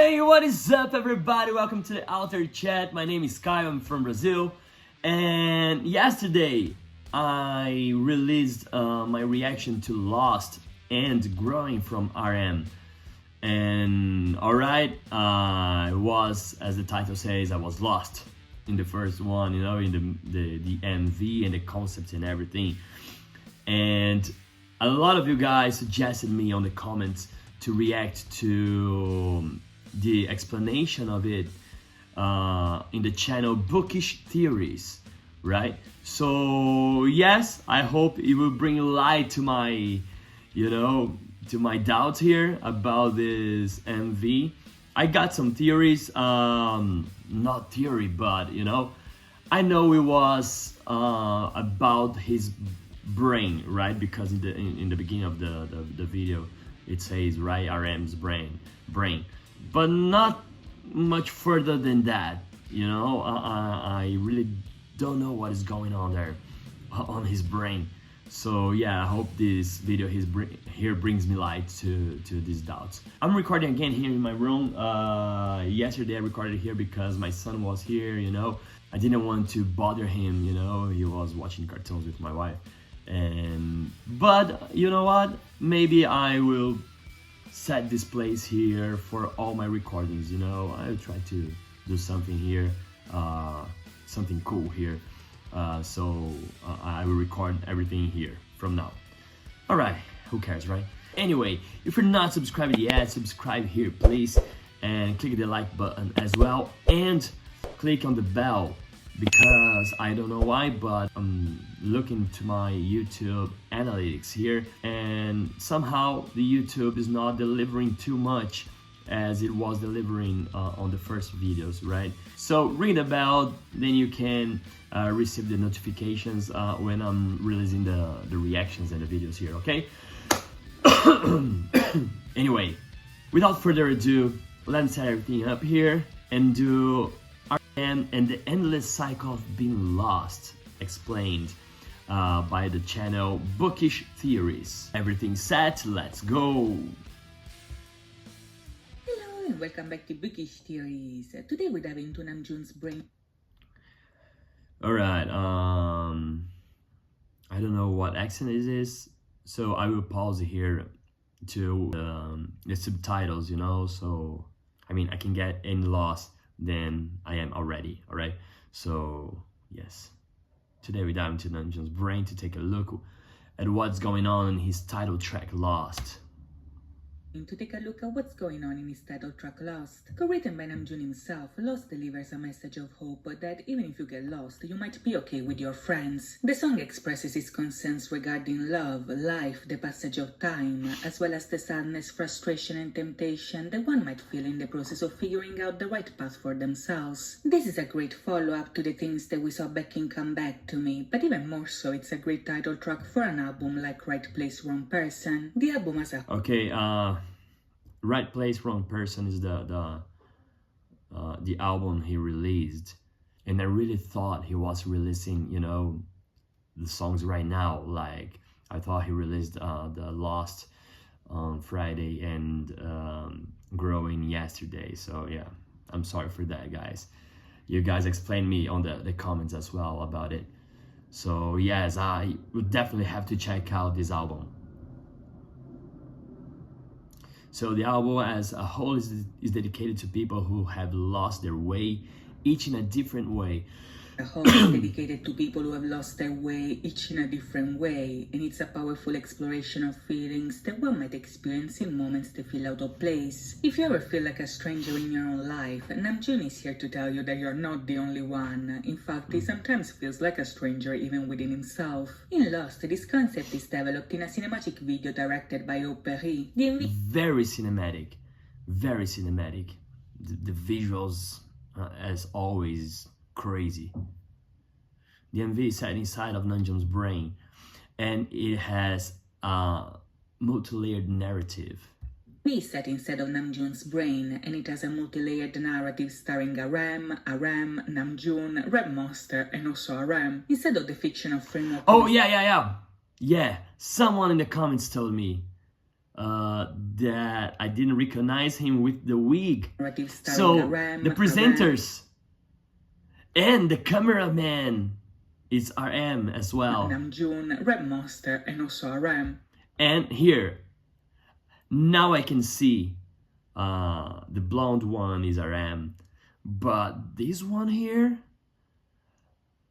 Hey, what is up, everybody? Welcome to the Alter Chat. My name is Kyle, I'm from Brazil. And yesterday, I released my reaction to Lost and Growing from RM. And alright, I was, as the title says, I was lost in the first one, you know, in the MV and the concept and everything. And a lot of you guys suggested me on the comments to react to the explanation of it in the channel Bookish Theories, right? So yes, I hope it will bring light to my, to my doubts here about this MV. I got some theories, not theory, but I know it was about his brain, right? Because in the beginning of the video it says, right, RM's brain, but not much further than that. I really don't know what is going on there on his brain. So yeah, I hope this video here brings me light to these doubts. I'm recording again here in my room. Yesterday I recorded here because my son was here, I didn't want to bother him, he was watching cartoons with my wife. But you know what, maybe I will set this place here for all my recordings. I'll try to do something here, something cool here, so I will record everything here from now. Alright, who cares, right? Anyway, if you're not subscribed yet, subscribe here please, and click the like button as well, and click on the bell, because I don't know why, but I'm looking to my YouTube analytics here, and somehow the YouTube is not delivering too much as it was delivering on the first videos, right? So ring the bell, then you can receive the notifications when I'm releasing the reactions and the videos here, okay? Anyway, without further ado, let's set everything up here and do RM and the endless cycle of being lost, explained by the channel Bookish Theories. Everything set, let's go! Hello and welcome back to Bookish Theories. Today we're diving into Namjoon's brain. Alright, I don't know what accent it is, so I will pause here to the subtitles, so I can get any lost than I am already, alright? So, yes. Today we dive into Namjoon's brain to take a look at what's going on in his title track, Lost. To take a look at what's going on in his title track Lost. Co-written by Namjoon himself, Lost delivers a message of hope that even if you get lost, you might be okay with your friends. The song expresses his concerns regarding love, life, the passage of time, as well as the sadness, frustration and temptation that one might feel in the process of figuring out the right path for themselves. This is a great follow-up to the things that we saw Becking Come Back to Me, but even more so, it's a great title track for an album like Right Place, Wrong Person. The album has a... Okay, Right Place, Wrong Person is the album he released, and I really thought he was releasing, the songs right now. Like, I thought he released the Lost on Friday and Growing yesterday. So yeah, I'm sorry for that, guys. You guys explained me on the comments as well about it. So yes, I would definitely have to check out this album. So the album as a whole is dedicated to people who have lost their way, each in a different way. The whole is dedicated to people who have lost their way, each in a different way, and it's a powerful exploration of feelings that one might experience in moments that feel out of place. If you ever feel like a stranger in your own life, Namjoon is here to tell you that you're not the only one. In fact, he sometimes feels like a stranger even within himself. In Lost, this concept is developed in a cinematic video directed by Perry. Very cinematic, very cinematic. The visuals, as always, crazy. The MV is set inside of Namjoon's brain, and it has a multi-layered narrative. It is set inside of Namjoon's brain, and it has a multi-layered narrative starring RM, Namjoon, Red Monster, and also RM, instead of the fictional framework. Oh yeah, someone in the comments told me that I didn't recognize him with the wig. starring So RM, the presenters and the cameraman is RM as well. Namjoon, Rap Master, and also RM. And here, now I can see the blonde one is RM, but this one here,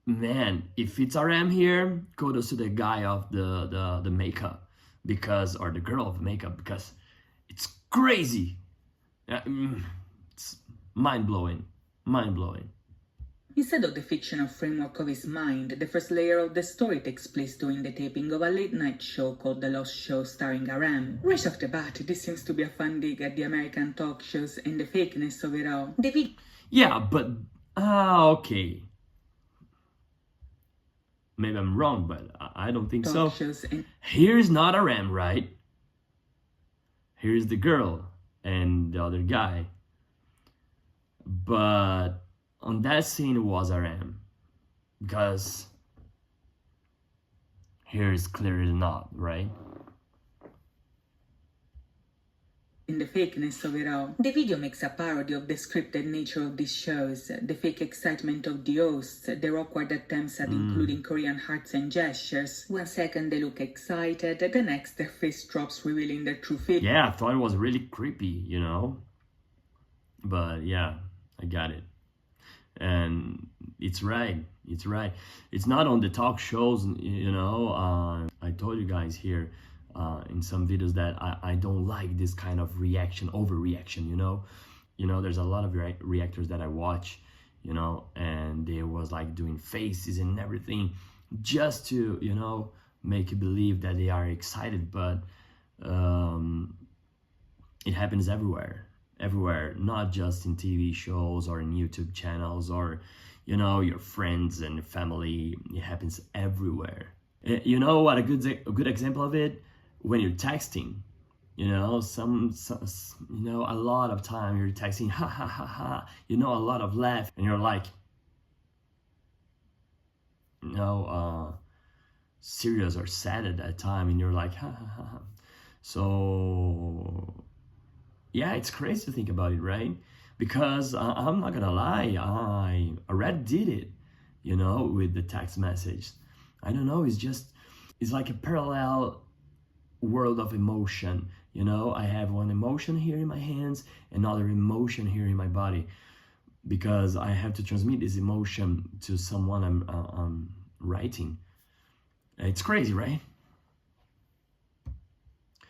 man, if it's RM here, kudos to the guy of the makeup, because, or the girl of makeup, because it's crazy. It's mind-blowing, mind-blowing. Instead of the fictional framework of his mind, the first layer of the story takes place during the taping of a late-night show called The Lost Show starring RM. Right off the bat, this seems to be a fun dig at the American talk shows and the fakeness of it all. Yeah, but, okay. Maybe I'm wrong, but I don't think so. Here's not RM, right? Here's the girl and the other guy. But on that scene it was RM, because here is clearly not, right? In the fakeness of it all. The video makes a parody of the scripted nature of these shows, the fake excitement of the hosts, their awkward attempts at including Korean hearts and gestures. 1 second they look excited, the next their face drops, revealing their true feelings. Yeah, I thought it was really creepy, you know? But yeah, I got it. And it's right, it's right. It's not on the talk shows, you know. I told you guys here in some videos that I don't like this kind of reaction, overreaction, you know. There's a lot of reactors that I watch, you know, and they was like doing faces and everything just to, you know, make you believe that they are excited. But it happens everywhere, not just in TV shows or in YouTube channels or, you know, your friends and family. It happens everywhere. You know what, a good example of it, when you're texting, you know, you know, a lot of time you're texting, ha ha ha ha, you know, a lot of laugh, and you're like, you know, serious or sad at that time, and you're like, ha ha ha ha. So yeah, it's crazy to think about it, right? Because I'm not gonna lie, I already did it, you know, with the text message. I don't know, it's like a parallel world of emotion, you know. I have one emotion here in my hands, another emotion here in my body, because I have to transmit this emotion to someone I'm writing. It's crazy, right?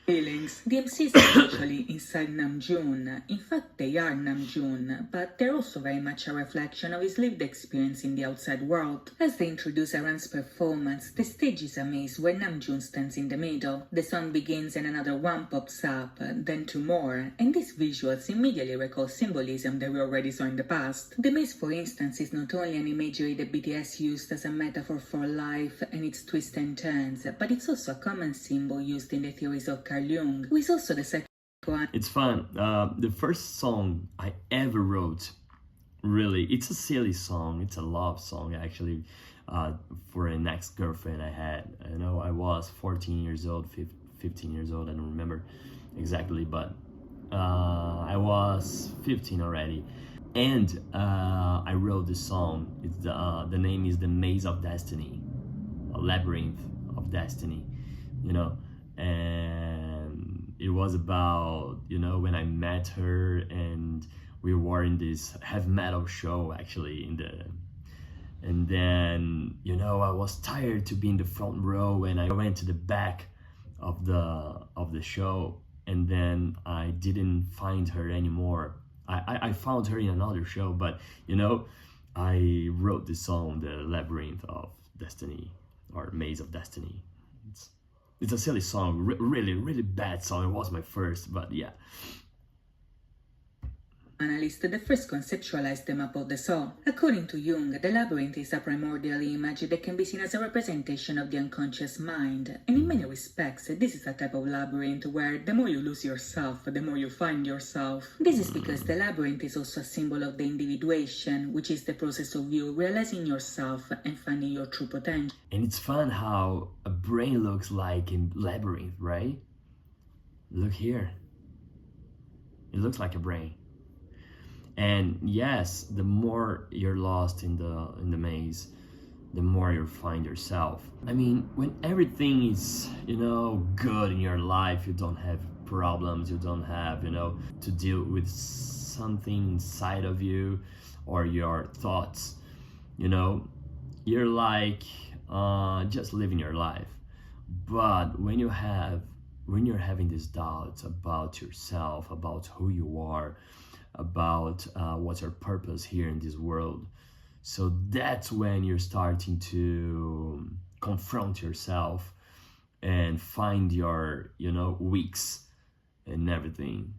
Feelings. The MCs are actually inside Namjoon. In fact, they are Namjoon, but they're also very much a reflection of his lived experience in the outside world. As they introduce Aran's performance, the stage is a maze where Namjoon stands in the middle. The song begins and another one pops up, then two more, and these visuals immediately recall symbolism that we already saw in the past. The maze, for instance, is not only an imagery that BTS used as a metaphor for life and its twists and turns, but it's also a common symbol used in the theories of Carl Jung, who is also the second one. It's fun. The first song I ever wrote, really, it's a silly song. It's a love song, actually, for an ex-girlfriend I had. You know, I was 14 years old, 15 years old, I don't remember exactly, but I was 15 already. And I wrote this song. It's the name is The Maze of Destiny, a labyrinth of destiny, you know. And it was about, you know, when I met her and we were in this heavy metal show, actually, and then, you know, I was tired to be in the front row, and I went to the back of the show, and then I didn't find her anymore. I found her in another show, but, you know, I wrote this song, The Labyrinth of Destiny, or Maze of Destiny. It's a silly song, really, really bad song. It was my first, but yeah. Analysts that first conceptualized the map of the soul. According to Jung, the labyrinth is a primordial image that can be seen as a representation of the unconscious mind. And in many respects, this is a type of labyrinth where the more you lose yourself, the more you find yourself. This is because the labyrinth is also a symbol of the individuation, which is the process of you realizing yourself and finding your true potential. And it's fun how a brain looks like a labyrinth, right? Look here. It looks like a brain. And yes, the more you're lost in the maze, the more you find yourself. I mean, when everything is, good in your life, you don't have problems, you don't have, to deal with something inside of you or your thoughts, you're like just living your life. But when you're having these doubts about yourself, about who you are, about what's your purpose here in this world, so that's when you're starting to confront yourself and find your weaks and everything.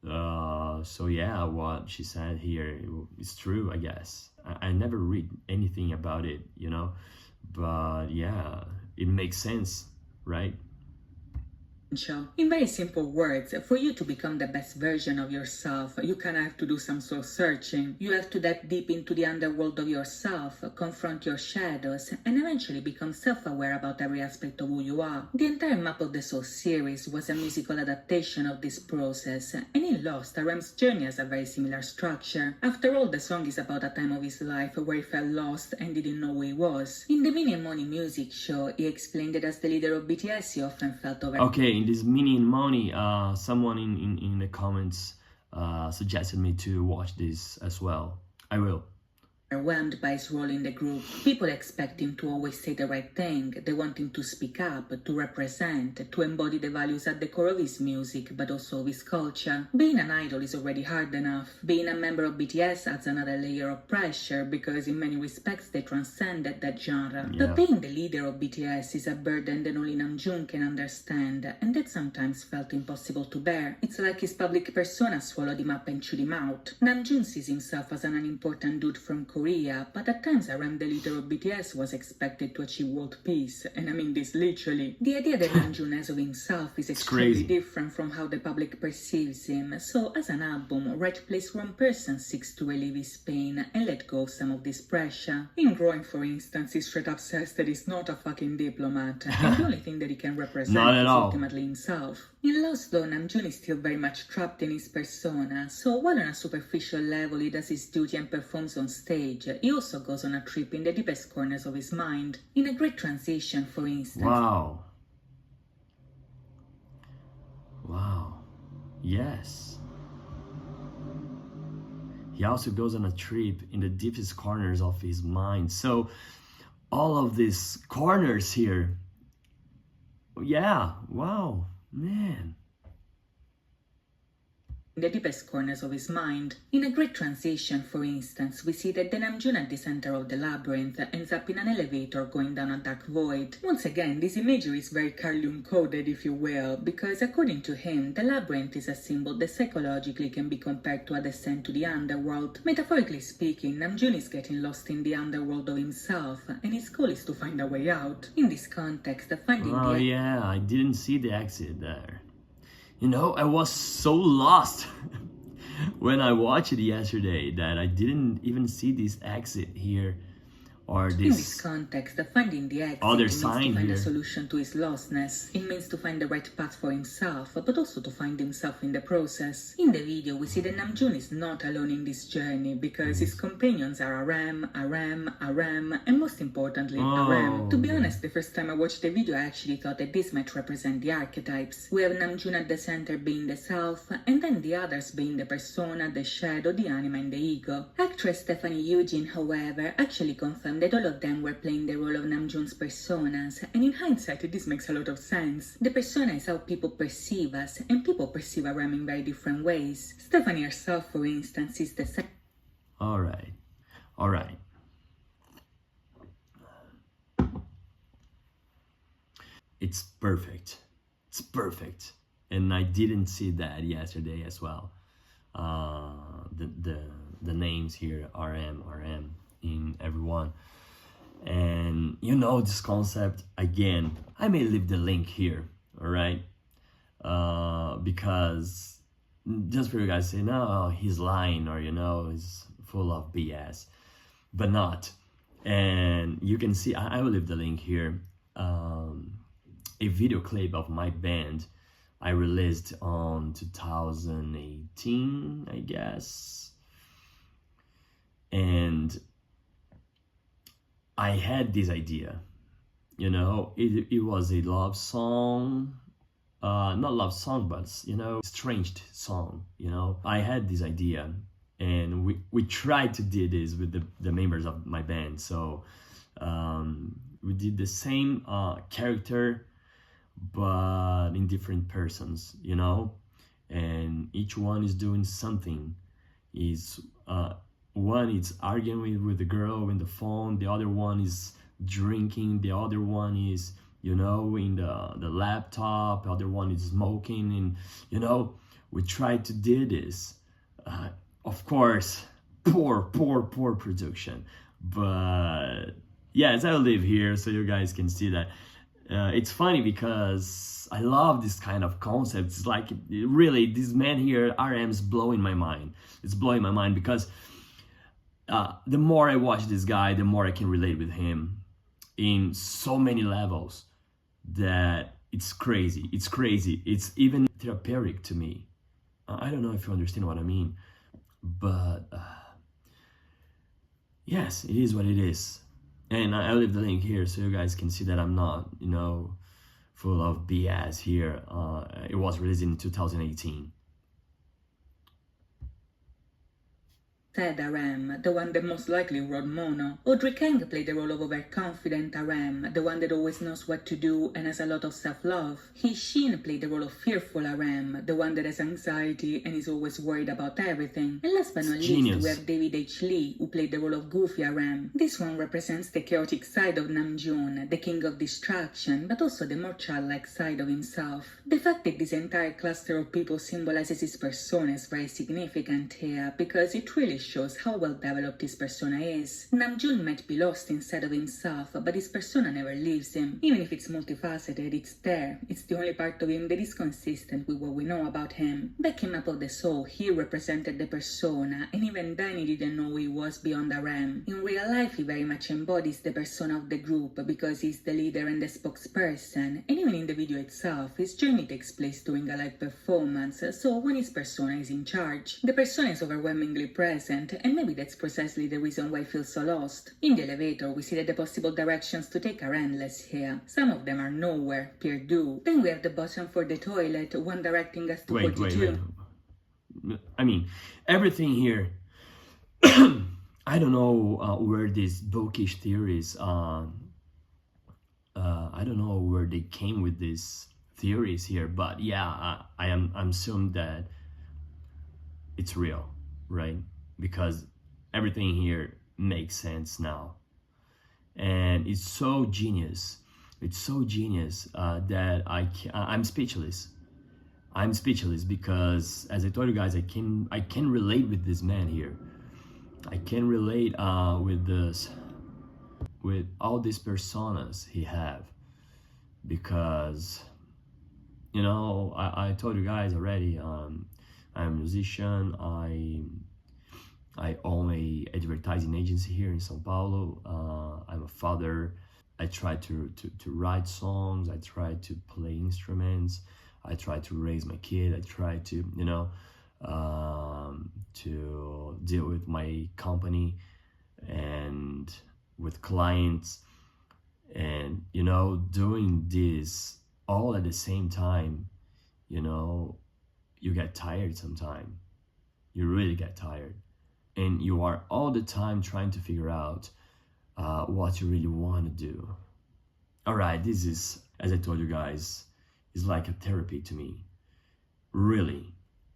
So yeah, what she said here is true, I guess. I never read anything about it, but yeah, it makes sense, right? In very simple words, for you to become the best version of yourself, you kind of have to do some soul searching. You have to dive deep into the underworld of yourself, confront your shadows, and eventually become self-aware about every aspect of who you are. The entire Map of the Soul series was a musical adaptation of this process, and in Lost, RM's journey has a very similar structure. After all, the song is about a time of his life where he felt lost and didn't know who he was. In the Mini and Money music show, he explained that as the leader of BTS, he often felt Okay, in this Mini and Money, someone in the comments suggested me to watch this as well. I will. overwhelmed by his role in the group. People expect him to always say the right thing. They want him to speak up, to represent, to embody the values at the core of his music, but also of his culture. Being an idol is already hard enough. Being a member of BTS adds another layer of pressure because in many respects they transcended that genre. Yeah. But being the leader of BTS is a burden that only Namjoon can understand, and that sometimes felt impossible to bear. It's like his public persona swallowed him up and chewed him out. Namjoon sees himself as an unimportant dude from Korea, but at times RM, the leader of BTS, was expected to achieve world peace, and I mean this literally. The idea that Namjoon has of himself is extremely different from how the public perceives him, so as an album, Right Place Wrong Person seeks to relieve his pain and let go of some of this pressure. In Growing, for instance, he straight up says that he's not a fucking diplomat, and the only thing that he can represent is ultimately himself. In Lost, though, Namjoon is still very much trapped in his persona, so while on a superficial level he does his duty and performs on stage, he also goes on a trip in the deepest corners of his mind. In A Great Transition, for instance. Wow. Yes. He also goes on a trip in the deepest corners of his mind. So all of these corners here. Yeah. Wow. Man. In the deepest corners of his mind. In A Great Transition, for instance, we see that the Namjoon at the center of the labyrinth ends up in an elevator going down a dark void. Once again, this imagery is very Carl Jung coded, if you will, because according to him, the labyrinth is a symbol that psychologically can be compared to a descent to the underworld. Metaphorically speaking, Namjoon is getting lost in the underworld of himself, and his goal is to find a way out. In this context, finding yeah, I didn't see the exit there. You know, I was so lost when I watched it yesterday that I didn't even see this exit here or this. In this context, finding the exit other means sign to find here. a solution to his lostness. It means to find the right path for himself, but also to find himself in the process. In the video, we see that Namjoon is not alone in this journey because his companions are RM, and most importantly, RM. To be honest, the first time I watched the video, I actually thought that this might represent the archetypes. We have Namjoon at the center being the self, and then the others being the persona, the shadow, the anima, and the ego. Actress Stephanie Eugene, however, actually confirmed that all of them were playing the role of Namjoon's personas, and in hindsight this makes a lot of sense. The persona is how people perceive us, and people perceive RM in very different ways. Stephanie herself, for instance, is the Alright. It's perfect. And I didn't see that yesterday as well. The names here, RM in everyone. And you know this concept, again, I may leave the link here, alright? Because just for you guys to say, no, he's lying, or he's full of BS, but not. And you can see, I will leave the link here, a video clip of my band I released on 2018, I guess. And I had this idea, you know, it was a love song, not love song, but, you know, estranged song, you know. I had this idea, and we tried to do this with the members of my band. So we did the same character, but in different persons, you know, and each one is doing something. Is one is arguing with the girl in the phone, the other one is drinking, the other one is, you know, in the laptop, the other one is smoking, and, you know, we tried to do this. Of course, poor production, but yes, I'll live here so you guys can see that. It's funny because I love this kind of concepts. It's like, really, this man here, RM, is blowing my mind. It's blowing my mind because the more I watch this guy, the more I can relate with him in so many levels that it's crazy. It's crazy. It's even therapeutic to me. I don't know if you understand what I mean, but yes, it is what it is. And I'll leave the link here so you guys can see that I'm not, you know, full of BS here. It was released in 2018. Said RM, the one that most likely wrote Mono. Audrey Kang played the role of overconfident RM, the one that always knows what to do and has a lot of self-love. He Shin played the role of fearful RM, the one that has anxiety and is always worried about everything. And last but not least, we have David H. Lee, who played the role of goofy RM. This one represents the chaotic side of Namjoon, the king of distraction, but also the more childlike side of himself. The fact that this entire cluster of people symbolizes his persona is very significant here, because it really shows how well developed his persona is. Namjoon might be lost inside of himself, but his persona never leaves him. Even if it's multifaceted, it's there. It's the only part of him that is consistent with what we know about him. Back in Map of the Soul, he represented the persona, and even then he didn't know who he was beyond RM. In real life, he very much embodies the persona of the group because he's the leader and the spokesperson, and even in the video itself, his journey takes place during a live performance, so when his persona is in charge. The persona is overwhelmingly present, and maybe that's precisely the reason why I feel so lost. In the elevator, we see that the possible directions to take are endless here. Some of them are nowhere, perdu. Then we have the button for the toilet, one directing us to 42. Wait. I mean, everything here, I don't know where these bookish theories, I don't know where they came with these theories here, but yeah, I'm assuming that it's real, right? Because everything here makes sense now, and it's so genius. It's so genius that I'm speechless. I'm speechless because, as I told you guys, I can relate with this man here. I can relate with all these personas he have, because, you know, I told you guys already. I'm a musician. I own a advertising agency here in São Paulo. I'm a father. I try to write songs. I try to play instruments. I try to raise my kid. I try to, you know, to deal with my company and with clients. And, you know, doing this all at the same time, you know, you get tired sometimes. You really get tired. And you are all the time trying to figure out what you really want to do. All right, this is, as I told you guys, is like a therapy to me, really.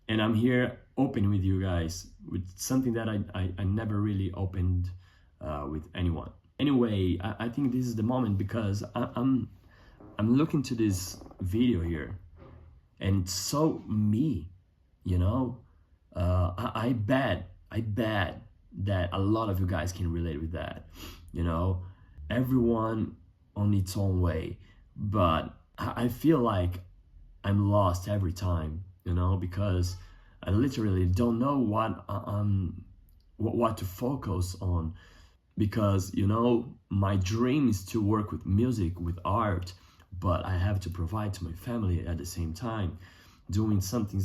And I'm here open with you guys with something that I never really opened with anyone. Anyway, I think this is the moment, because I'm looking to this video here, and it's so me, you know. I bet that a lot of you guys can relate with that, you know. Everyone on its own way, but I feel like I'm lost every time, you know, because I literally don't know what to focus on, because, you know, my dream is to work with music, with art, but I have to provide to my family at the same time, doing something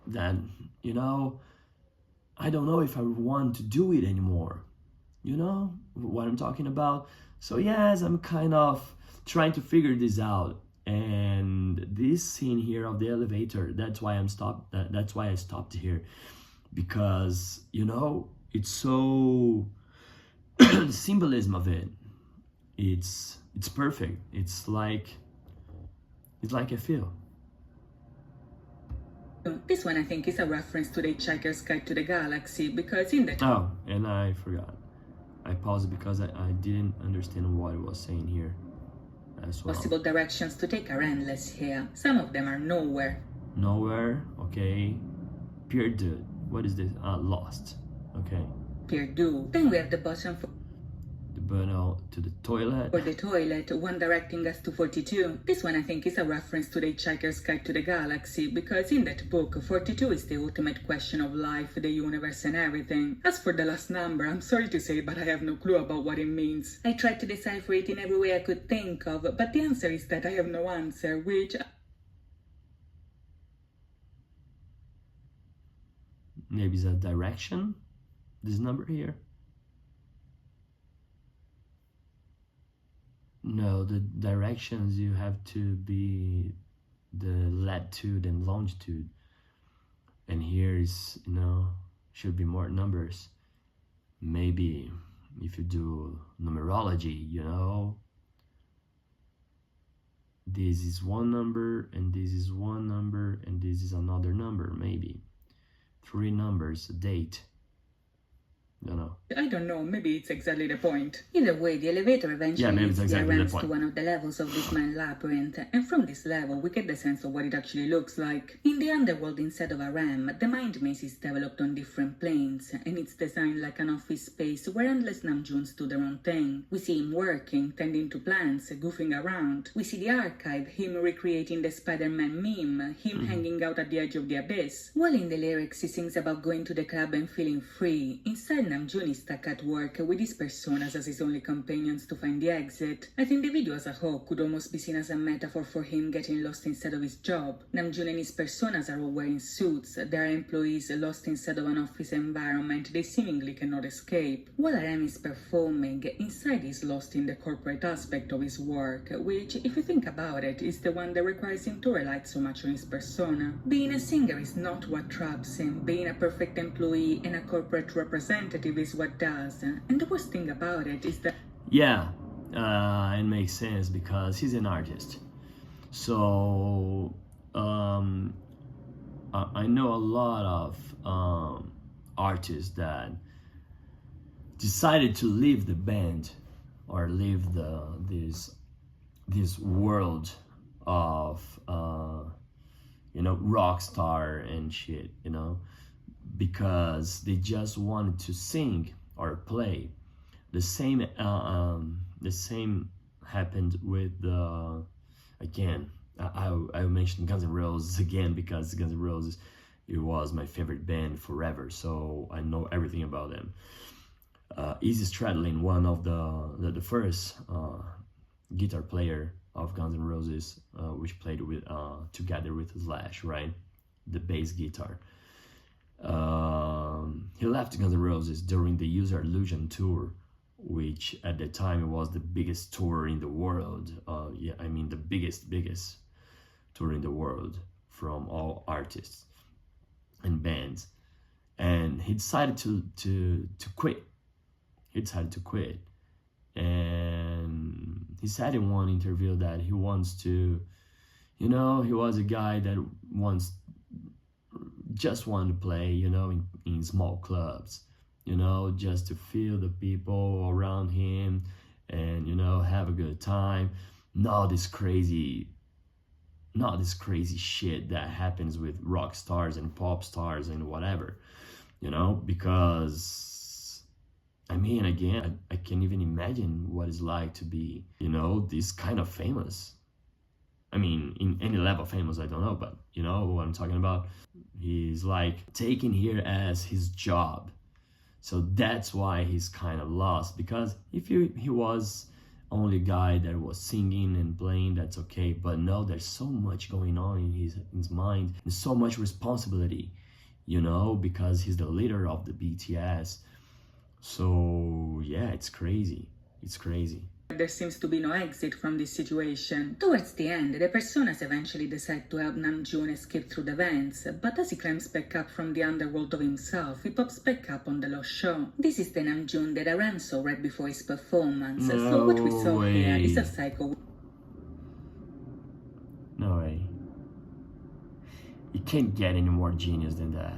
that, you know, I don't know if I want to do it anymore. You know what I'm talking about? So yes, I'm kind of trying to figure this out. And this scene here of the elevator, that's why that's why I stopped here, because, you know, it's so the symbolism of it, it's perfect. It's like I feel. This one I think is a reference to the Hitchhiker's Guide to the Galaxy, because in the Oh, and I forgot. I paused because I didn't understand what it was saying here as well. possible directions to take are endless here. Some of them are nowhere. Nowhere, okay. Perdu. What is this? Lost. Okay. Perdu. Then we have the button for The button to the toilet. the toilet, one directing us to 42. This one I think is a reference to the Hitchhiker's Guide to the Galaxy, because in that book, 42 is the ultimate question of life, the universe and everything. As for the last number, I'm sorry to say, but I have no clue about what it means. I tried to decipher it in every way I could think of, but the answer is that I have no answer, which... Maybe it's a direction, this number here. No, the directions, you have to be the latitude and longitude. And here is, you know, should be more numbers. Maybe if you do numerology, you know, this is one number, and this is one number, and this is another number, maybe. 3 numbers, a date. I don't know, maybe it's exactly the point. Either way, the elevator eventually leads the Rams to one of the levels of this mind labyrinth, and from this level we get the sense of what it actually looks like. In the underworld, instead of a ram, the mind maze is developed on different planes, and it's designed like an office space where endless Namjoons do their own thing. We see him working, tending to plants, goofing around. We see the archive, him recreating the Spider-Man meme, him hanging out at the edge of the abyss. While in the lyrics he sings about going to the club and feeling free, inside Namjoon is stuck at work with his personas as his only companions to find the exit. I think the video as a whole could almost be seen as a metaphor for him getting lost instead of his job. Namjoon and his personas are all wearing suits. There are employees lost instead of an office environment they seemingly cannot escape. While RM is performing, inside he's lost in the corporate aspect of his work, which, if you think about it, is the one that requires him to rely so much on his persona. Being a singer is not what traps him. Being a perfect employee and a corporate representative is what does. And the worst thing about it is that... Yeah, it makes sense because he's an artist. So I know a lot of artists that decided to leave the band or leave this world of you know, rock star and shit, you know, because they just wanted to sing or play. The same happened with again, I mentioned Guns N' Roses again because Guns N' Roses, it was my favorite band forever, so I know everything about them. Izzy Stradlin, one of the first guitar player of Guns N' Roses, which played with together with Slash, right? The bass guitar. He left Guns N' Roses during the User Illusion tour, which at the time was the biggest tour in the world. Yeah, I mean the biggest tour in the world from all artists and bands. And he decided to quit. He decided to quit. And he said in one interview that he wants to, you know, he was a guy that just wanted to play, you know, in small clubs, you know, just to feel the people around him and, you know, have a good time. Not this crazy shit that happens with rock stars and pop stars and whatever, you know, because I mean, again, I can't even imagine what it's like to be, you know, this kind of famous. I mean, in any level famous, I don't know, but you know what I'm talking about. He's like taking here as his job. So that's why he's kind of lost, because if he was only guy that was singing and playing, that's okay. But no, there's so much going on in his mind, and so much responsibility, you know, because he's the leader of the BTS. So yeah, it's crazy. It's crazy. There seems to be no exit from this situation. Towards the end, the personas eventually decide to help Namjoon escape through the vents, but as he climbs back up from the underworld of himself, he pops back up on the Lost show. This is the Namjoon that Aram saw right before his performance, so what we saw here is a cycle. No way. You can't get any more genius than that.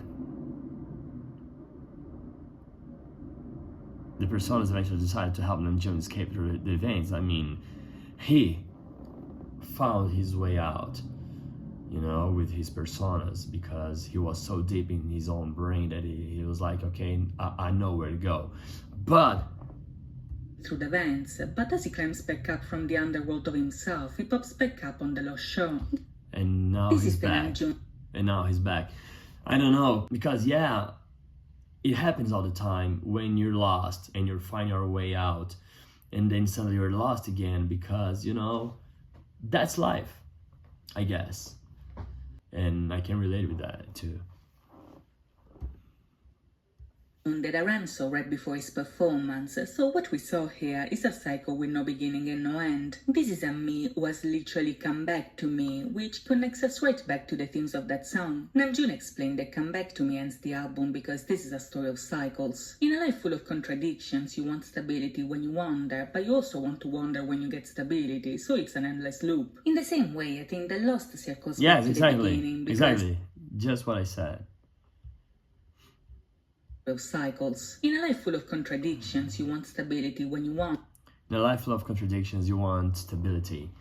The personas eventually decided to help Namjoon escape through the veins. I mean, he found his way out, you know, with his personas, because he was so deep in his own brain that he was like, okay, I know where to go. But through the vents, but as he climbs back up from the underworld of himself, he pops back up on the Lost show. And now he's back. And now he's back. I don't know, because yeah, it happens all the time when you're lost and you're finding your way out, and then suddenly you're lost again, because, you know, that's life, I guess. And I can relate with that too. That Aram saw right before his performance, so what we saw here is a cycle with no beginning and no end. This is a me who has literally come back to me, which connects us right back to the themes of that song. Namjoon explained that Come Back to Me ends the album because this is a story of cycles. In a life full of contradictions, you want stability when you wander, but you also want to wander when you get stability, so it's an endless loop. In the same way, I think the Lost circles back to the beginning because exactly, just what I said. Of cycles. In a life full of contradictions, you want stability when you want. In a life full of contradictions, you want stability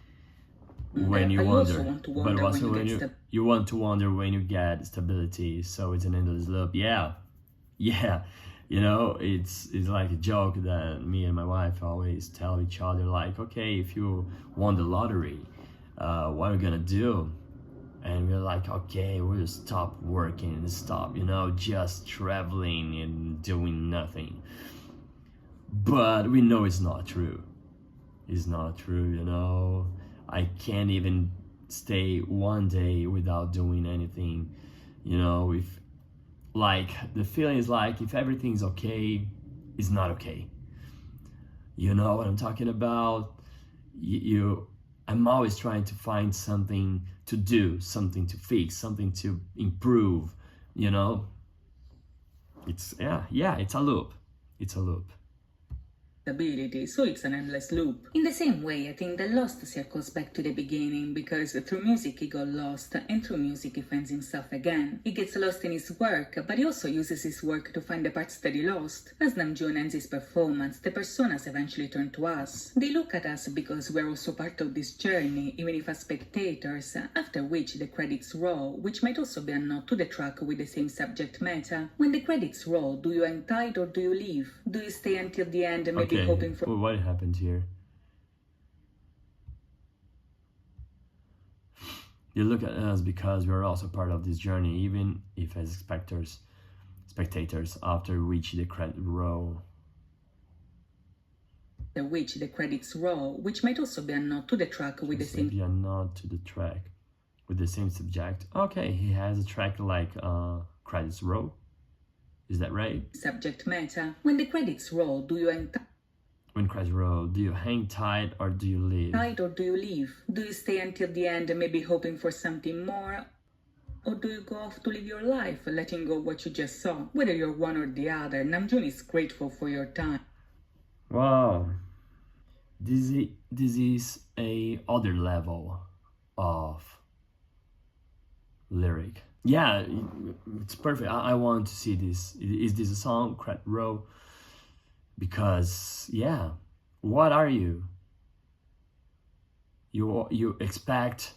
when you wander. But also when you want to wander when you get stability. So it's an endless loop. Yeah. You know, it's like a joke that me and my wife always tell each other, like, okay, if you won the lottery, what are we gonna do? And we're like, okay, we'll stop working and stop, you know, just traveling and doing nothing. But we know it's not true. It's not true, you know. I can't even stay one day without doing anything, you know. If, like, the feeling is like, if everything's okay, it's not okay. You know what I'm talking about? I'm always trying to find something to do, something to fix, something to improve, you know? It's, yeah, it's a loop. It's a loop. Stability, so it's an endless loop. In the same way, I think the Lost circles back to the beginning because through music he got lost, and through music he finds himself again. He gets lost in his work, but he also uses his work to find the parts that he lost. As Namjoon ends his performance, the personas eventually turn to us. They look at us because we're also part of this journey, even if as spectators, after which the credits roll, which might also be a nod to the track with the same subject matter. When the credits roll, do you hang tight or do you leave? Do you stay until the end and maybe hoping for... Well, what happened here? You look at us because we're also part of this journey, even if as spectators, after which the credit roll. After which the credits roll, which might also be a nod to the track with the same... Be a nod to the track with the same subject. Okay, he has a track like credits roll. Is that right? Subject matter. When the credits roll, do you hang tight? When credits roll, do you hang tight or do you leave? Tight or do you leave? Do you stay until the end and maybe hoping for something more? Or do you go off to live your life, letting go what you just saw? Whether you're one or the other, Namjoon is grateful for your time. Wow. This is a other level of lyric. Yeah, it's perfect. I want to see this. Is this a song, credit roll? Because, yeah, what are you? You expect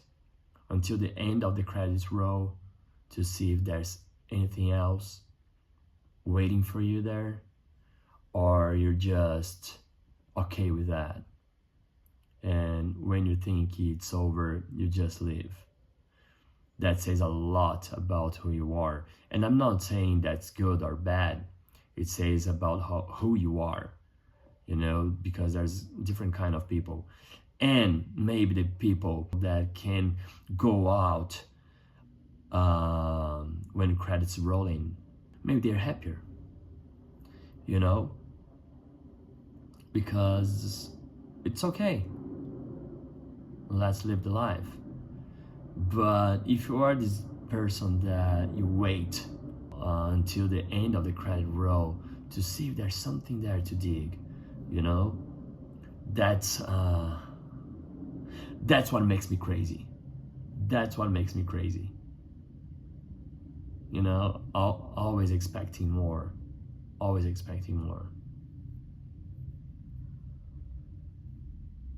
until the end of the credits roll to see if there's anything else waiting for you there, or you're just okay with that, and when you think it's over, you just leave. That says a lot about who you are, and I'm not saying that's good or bad. It says about who you are, you know, because there's different kind of people. And maybe the people that can go out when credits rolling, maybe they're happier, you know, because it's okay. Let's live the life. But if you are this person that you wait until the end of the credit roll to see if there's something there to dig, you know, that's what makes me crazy. That's what makes me crazy. You know, always expecting more. Always expecting more.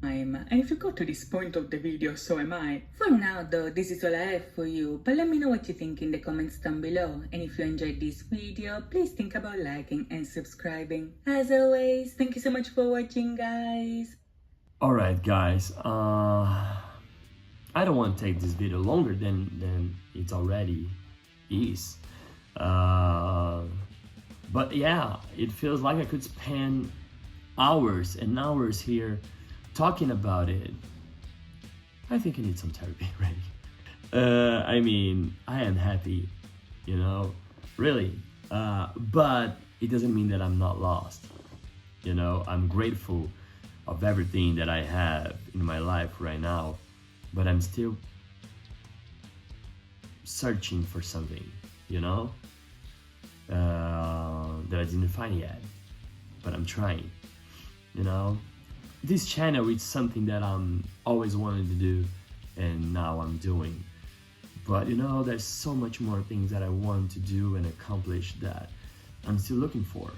And if you got to this point of the video, so am I. For now though, this is all I have for you, but let me know what you think in the comments down below. And if you enjoyed this video, please think about liking and subscribing. As always, thank you so much for watching, guys. Alright guys, I don't want to take this video longer than it already is. But yeah, it feels like I could spend hours and hours here talking about it. I think I need some therapy, right? I mean, I am happy, you know, really. But it doesn't mean that I'm not lost. You know, I'm grateful of everything that I have in my life right now, but I'm still searching for something, you know, that I didn't find yet, but I'm trying, you know. This channel is something that I'm always wanted to do, and now I'm doing. But you know, there's so much more things that I want to do and accomplish that I'm still looking for,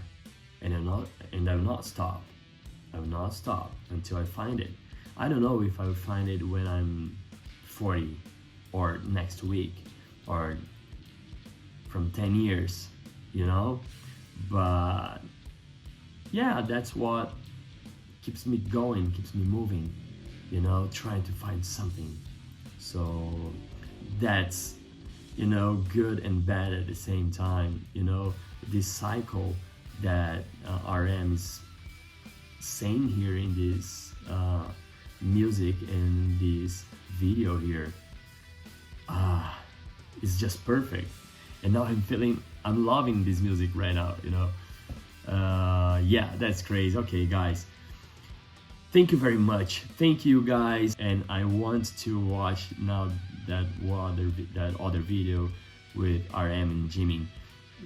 and I will not stop. I will not stop until I find it. I don't know if I will find it when I'm 40 or next week or from 10 years, you know, but yeah, that's what keeps me going, keeps me moving, you know, trying to find something. So that's, you know, good and bad at the same time, you know, this cycle that RM is saying here in this music and this video here is just perfect. And now I'm loving this music right now, you know. Yeah, that's crazy. Okay guys, thank you very much. Thank you guys. And I want to watch now that other video with RM and Jimmy.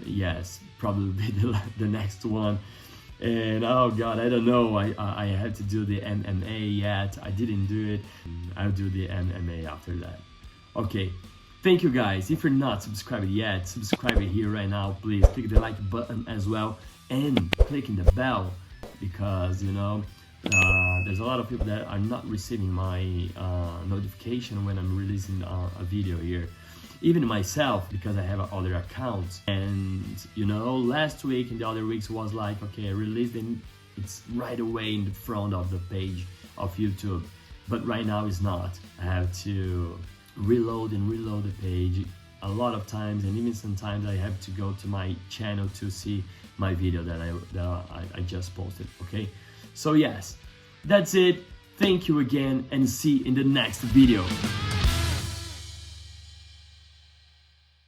Yes, probably the next one. And oh god, I don't know, I had to do the MMA yet. I didn't do it. I'll do the MMA after that. Okay, thank you guys. If you're not subscribed yet, subscribe here right now, please. Click the like button as well and clicking the bell, because you know there's a lot of people that are not receiving my notification when I'm releasing a video here. Even myself, because I have other accounts. And you know, last week and the other weeks was like, okay, I released it, it's right away in the front of the page of YouTube. But right now it's not. I have to reload the page a lot of times, and even sometimes I have to go to my channel to see my video that I just posted. Okay, so yes, that's it. Thank you again, and see you in the next video.